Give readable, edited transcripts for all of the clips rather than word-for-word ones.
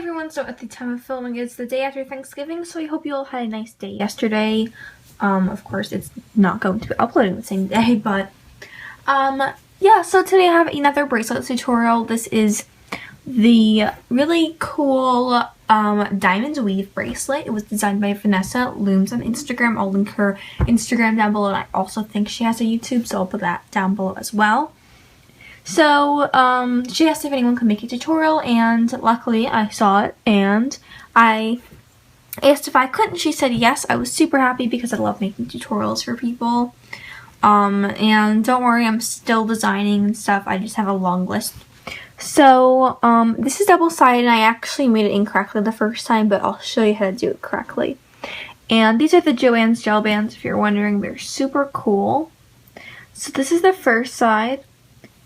everyone, so at the time of filming it's the day after Thanksgiving, so I hope you all had a nice day yesterday. Of course it's not going to be uploading the same day, but yeah, so today I have another bracelet tutorial. This is the really cool diamond weave bracelet. It was designed by Vanessa Looms on Instagram. I'll link her Instagram down below, and I also think she has a YouTube, so I'll put that down below as well. So, she asked if anyone could make a tutorial, and luckily I saw it, and I asked if I could, and she said yes. I was super happy because I love making tutorials for people. And don't worry, I'm still designing and stuff. I just have a long list. So, this is double-sided, and I actually made it incorrectly the first time, but I'll show you how to do it correctly. And these are the Joann's gel bands, if you're wondering. They're super cool. So this is the first side.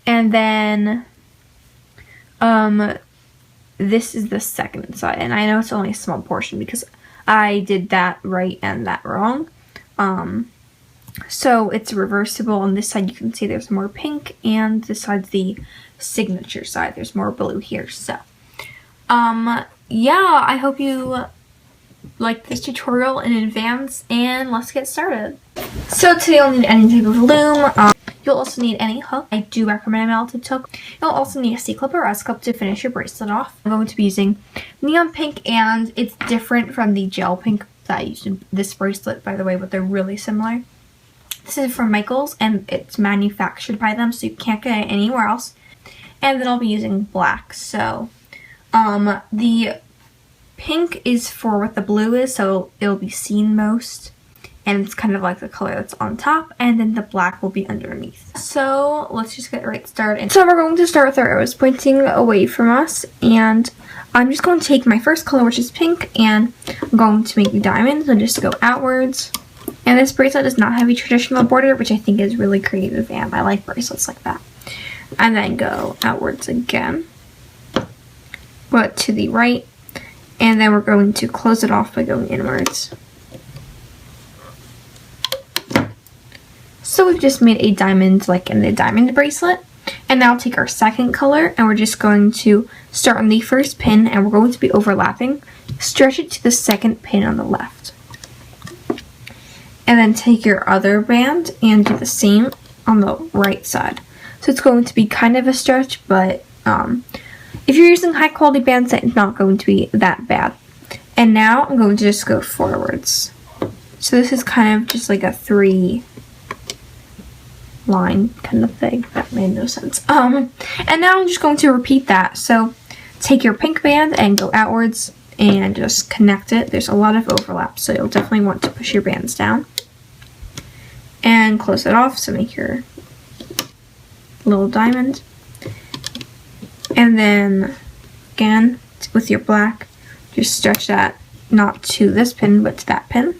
And then, this is the second side, and I know it's only a small portion because I did that right and that wrong. So it's reversible. On this side, you can see there's more pink, and this side's the signature side. There's more blue here. So, yeah, I hope you like this tutorial in advance, and let's get started. So today I'll need any type of loom. You'll also need any hook. I do recommend a melted hook. You'll also need a C-clip or S-clip to finish your bracelet off. I'm going to be using neon pink, and it's different from the gel pink that I used in this bracelet, by the way, but they're really similar. This is from Michaels, and it's manufactured by them, so you can't get it anywhere else. And then I'll be using black. So, the pink is for what the blue is, so it'll be seen most. And it's kind of like the color that's on top, and then the black will be underneath. So let's just get right started. So we're going to start with our arrows pointing away from us, and I'm just going to take my first color, which is pink, and I'm going to make diamonds and just go outwards. And this bracelet does not have a traditional border, which I think is really creative, and I like bracelets like that. And then go outwards again, but to the right, and then we're going to close it off by going inwards. So we've just made a diamond like in the diamond bracelet, and now I'll take our second color, and we're just going to start on the first pin, and we're going to be overlapping, stretch it to the second pin on the left, and then take your other band and do the same on the right side. So it's going to be kind of a stretch, but if you're using high quality bands, it's not going to be that bad. And now I'm going to just go forwards. So this is kind of just like a 3 line kind of thing. That made no sense. And now I'm just going to repeat that. So take your pink band and go outwards and just connect it. There's a lot of overlap, so you'll definitely want to push your bands down and close it off. So make your little diamond, and then again with your black, just stretch that not to this pin but to that pin,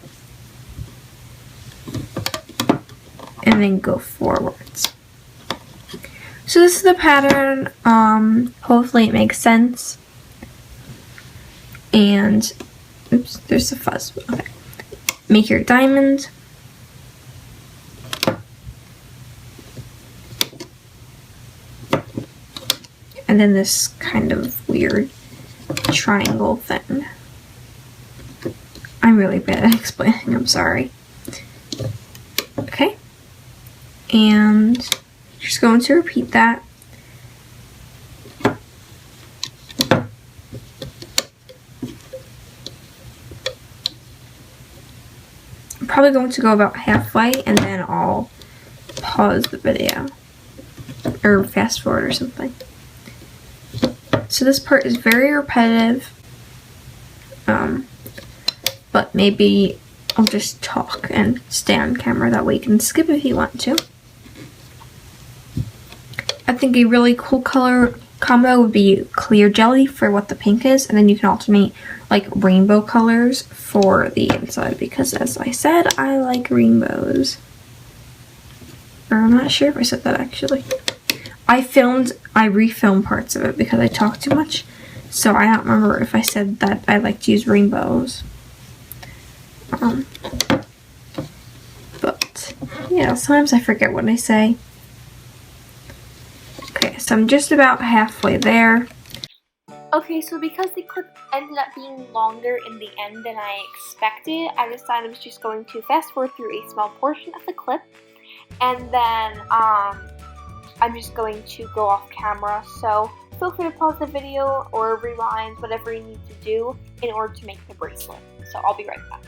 and then go forwards. So this is the pattern. Hopefully it makes sense. And oops, there's a fuzz. Okay. Make your diamond. And then this kind of weird triangle thing. I'm really bad at explaining, I'm sorry. Okay. And just going to repeat that. I'm probably going to go about halfway, and then I'll pause the video or fast forward or something. So this part is very repetitive, but maybe I'll just talk and stay on camera, that way you can skip if you want to. I think a really cool color combo would be clear jelly for what the pink is, and then you can alternate like rainbow colors for the inside, because as I said, I like rainbows. Or I'm not sure if I said that actually. I refilmed parts of it because I talked too much, so I don't remember if I said that I like to use rainbows. But yeah, sometimes I forget what I say. Okay, so I'm just about halfway there. Okay, so because the clip ended up being longer in the end than I expected, I decided I was just going to fast forward through a small portion of the clip, and then I'm just going to go off camera, so feel free to pause the video or rewind, whatever you need to do in order to make the bracelet. So I'll be right back.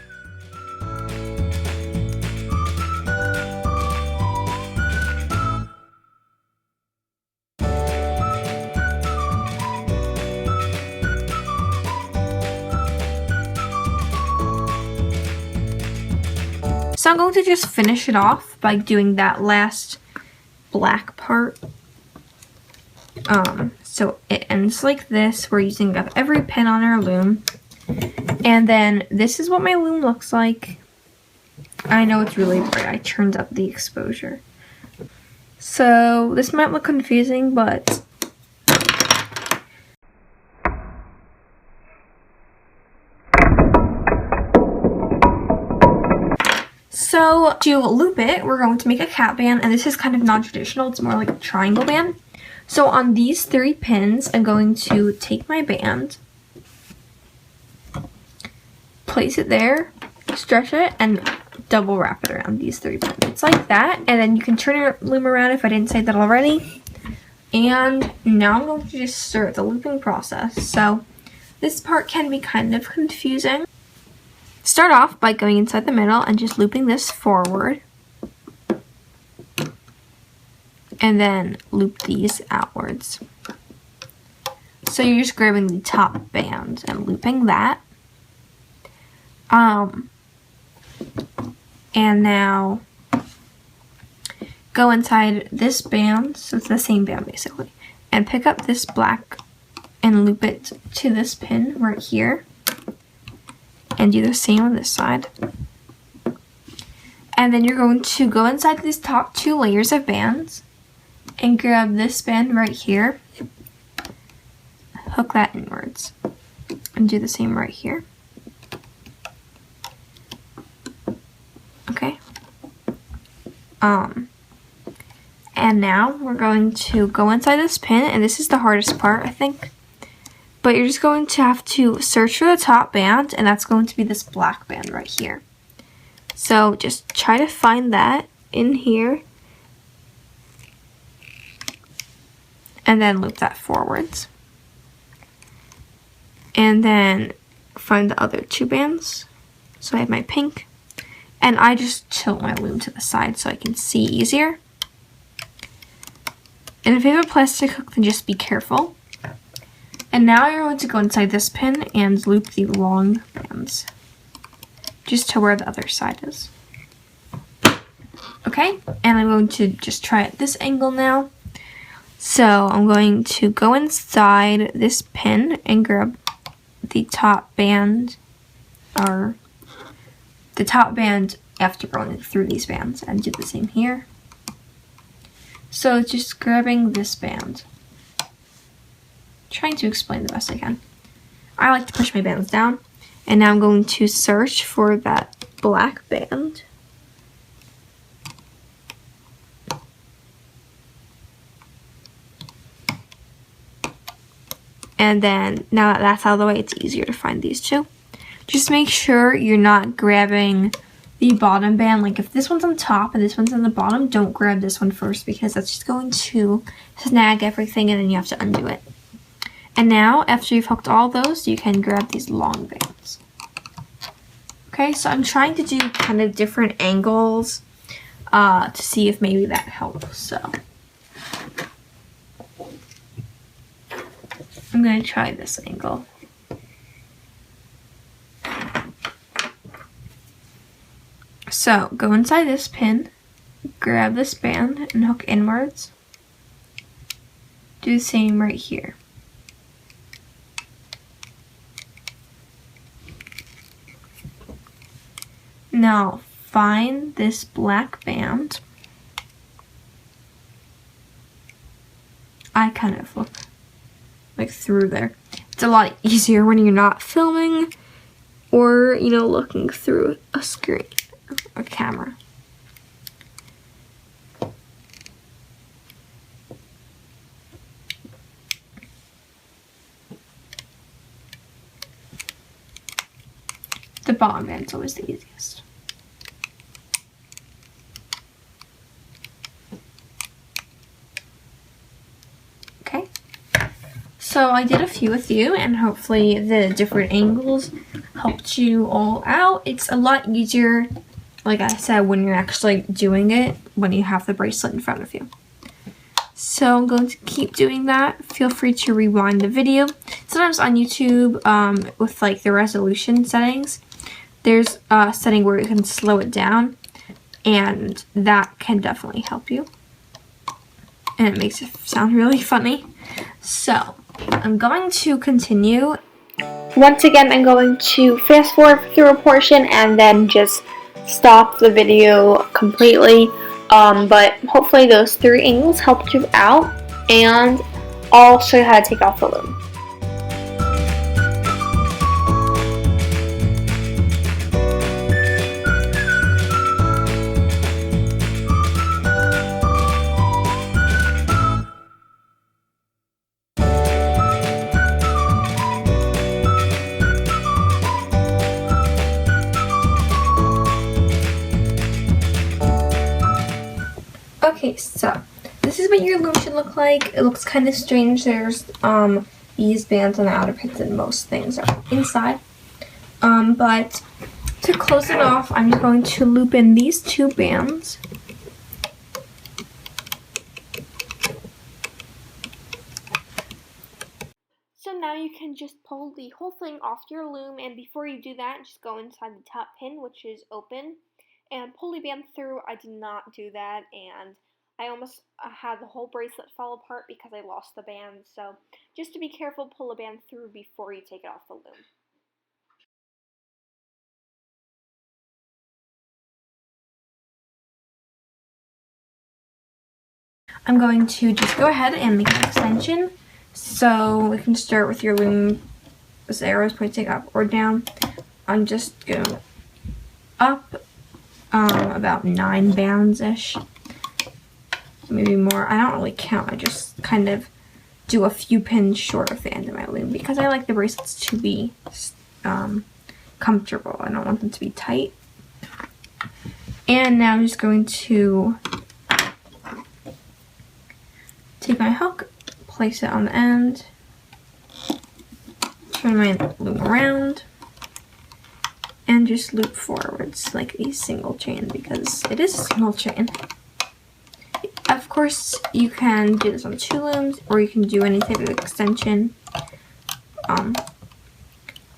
So I'm going to just finish it off by doing that last black part. So it ends like this. We're using up every pin on our loom. And then this is what my loom looks like. I know it's really bright. I turned up the exposure. So this might look confusing, but so to loop it, we're going to make a cat band, and this is kind of non-traditional. It's more like a triangle band. So on these 3 pins, I'm going to take my band, place it there, stretch it, and double wrap it around these 3 pins. It's like that, and then you can turn your loom around if I didn't say that already. And now I'm going to just start the looping process. So this part can be kind of confusing. Start off by going inside the middle and just looping this forward. And then loop these outwards. So you're just grabbing the top band and looping that. And now go inside this band, so it's the same band basically, and pick up this black and loop it to this pin right here. And do the same on this side. And then you're going to go inside these top 2 layers of bands and grab this band right here, hook that inwards, and do the same right here. Okay. And now we're going to go inside this pin, and this is the hardest part, I think. But you're just going to have to search for the top band, and that's going to be this black band right here. So just try to find that in here, and then loop that forwards. And then find the other 2 bands. So I have my pink, and I just tilt my loom to the side so I can see easier. And if you have a plastic hook, then just be careful. And now you're going to go inside this pin and loop the long bands, just to where the other side is. Okay, and I'm going to just try at this angle now. So I'm going to go inside this pin and grab the top band, or the top band after going through these bands, and do the same here. So just grabbing this band. Trying to explain the best I can. I like to push my bands down, and now I'm going to search for that black band. And then now that that's out of the way, it's easier to find these 2. Just make sure you're not grabbing the bottom band. Like if this one's on top and this one's on the bottom, don't grab this one first, because that's just going to snag everything and then you have to undo it. And now, after you've hooked all those, you can grab these long bands. Okay, so I'm trying to do kind of different angles to see if maybe that helps. So I'm going to try this angle. So go inside this pin, grab this band and hook inwards. Do the same right here. Now find this black band. I kind of look like through there. It's a lot easier when you're not filming or, you know, looking through a screen, a camera. The bottom band's always the easiest. Okay. So I did a few with you, and hopefully the different angles helped you all out. It's a lot easier, like I said, when you're actually doing it, when you have the bracelet in front of you. So I'm going to keep doing that. Feel free to rewind the video. Sometimes on YouTube, with like the resolution settings, there's a setting where you can slow it down, and that can definitely help you. And it makes it sound really funny. So I'm going to continue. Once again, I'm going to fast forward through a portion and then just stop the video completely. But hopefully those 3 angles helped you out, and I'll show you how to take off the loom. Okay, so this is what your loom should look like. It looks kind of strange. There's these bands on the outer pins, and most things are inside. But to close it off, I'm just going to loop in these 2 bands. So now you can just pull the whole thing off your loom, and before you do that, just go inside the top pin, which is open, and pull the band through. I did not do that, and I almost had the whole bracelet fall apart because I lost the band. So just to be careful, pull the band through before you take it off the loom. I'm going to just go ahead and make an extension. So we can start with your loom. This arrow is pointing up or down. I'm just going up about 9 bands-ish. Maybe more. I don't really count. I just kind of do a few pins short of the end of my loom because I like the bracelets to be comfortable. I don't want them to be tight. And now I'm just going to take my hook, place it on the end, turn my loom around, and just loop forwards like a single chain because it is a single chain. Of course, you can do this on 2 looms, or you can do any type of extension.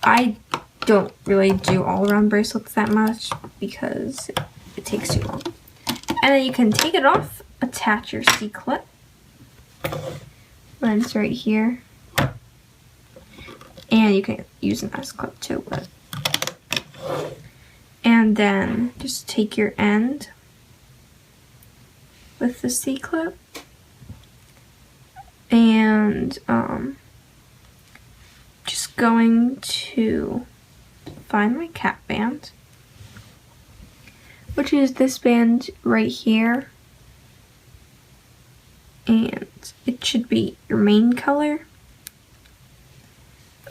I don't really do all-around bracelets that much because it takes too long. And then you can take it off, attach your C-clip. It's right here. And you can use an S-clip too, but... And then just take your end with the C-clip, and just going to find my cap band, which is this band right here, and it should be your main color.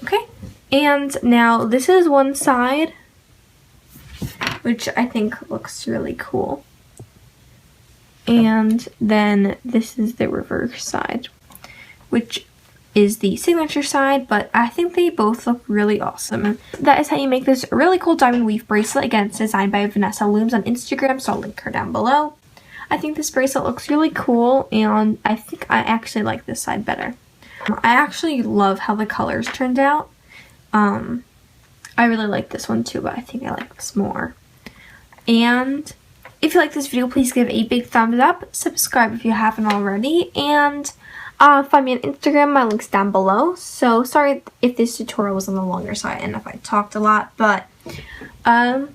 Okay, and now this is one side, which I think looks really cool. And then this is the reverse side, which is the signature side, but I think they both look really awesome. And that is how you make this really cool diamond weave bracelet. Again, it's designed by Vanessa Looms on Instagram, so I'll link her down below. I think this bracelet looks really cool, and I think I actually like this side better. I actually love how the colors turned out. I really like this one too, but I think I like this more. And if you like this video, please give a big thumbs up, subscribe if you haven't already, and find me on Instagram. My link's down below. So sorry if this tutorial was on the longer side and if I talked a lot, but yeah,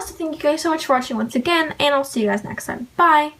so thank you guys so much for watching once again, and I'll see you guys next time. Bye!